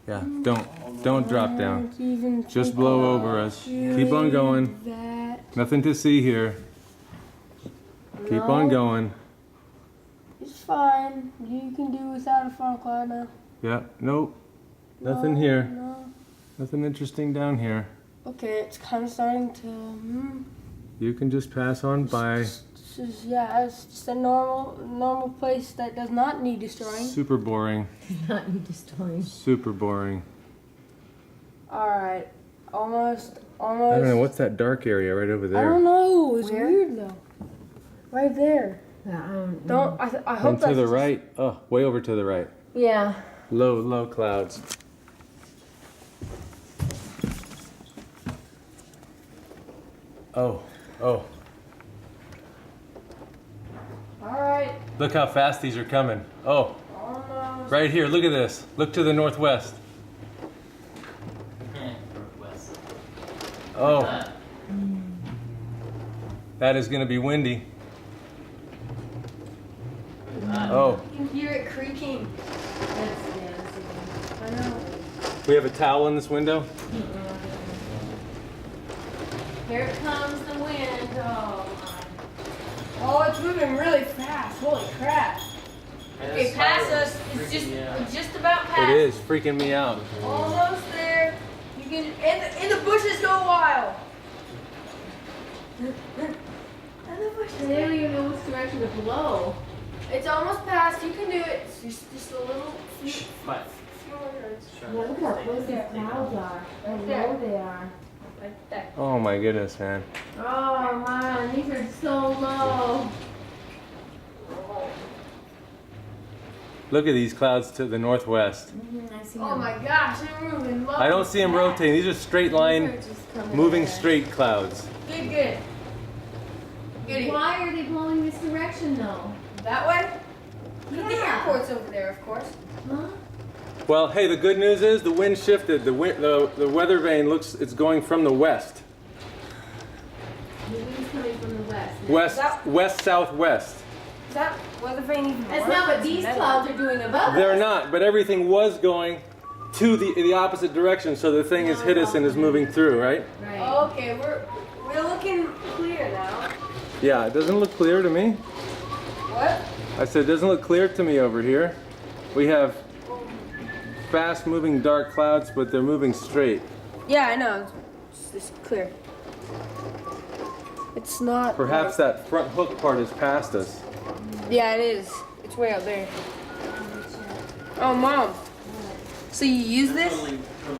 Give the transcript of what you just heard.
Yeah, don't drop down. Just blow over us. Keep on going. Nothing to see here. Keep on going. It's fine. You can do without a funnel cloud now. Yeah, nope. Nothing here. No. Nothing interesting down here. Okay, it's kind of starting to. You can just pass on by. Yeah, it's just a normal place that does not need destroying. Super boring. Not need destroying. Super boring. All right, almost. I don't know, what's that dark area right over there? I don't know. It's Where? weird though. Right there. Yeah, Don't. I hope And that's to the right. Oh, way over to the right. Yeah. Low clouds. Oh. All right. Look how fast these are coming. Oh, Almost. right here, look at this. Look to the northwest. Northwest. Oh. That is gonna be windy. Oh, You can hear it creaking. I know. we have a towel in this window? Here it comes the wind. Oh Oh, it's moving really fast. Holy crap. Okay, past us. It's just about past. It is freaking me out. Almost there. You can. And the bushes go wild. And the bushes. my. They don't even know which direction to blow. It's almost past. You can do it. It's just a little. Few more yards. Yeah, look how close these clouds are. I Right there. know they are. Right there. Oh my goodness, man. Oh man, these are so low. Look at these clouds to the northwest. I see Oh them. my gosh, they're moving. I don't see them rotating. These are straight line, moving straight clouds. Good. Goody. Why are they blowing this direction though? That way? The Yeah. airport's over there, of course. Huh? Well, hey, the good news is the wind shifted. The weather vane looks, it's going from the west. The wind's coming from the west. West, southwest. Is that weather vane even That's work? not what It's these metal. clouds are doing above They're us. not, but everything was going to the opposite direction, so the thing has hit us and is moving through, right? Right. Okay, we're looking clear now. Yeah, it doesn't look clear to me. What? I said, it doesn't look clear to me over here. We have fast moving dark clouds, but they're moving straight. Yeah, I know. It's clear. It's not. Perhaps that front hook part is past us. Yeah, it is. It's way out there. Oh, Mom. So you use this?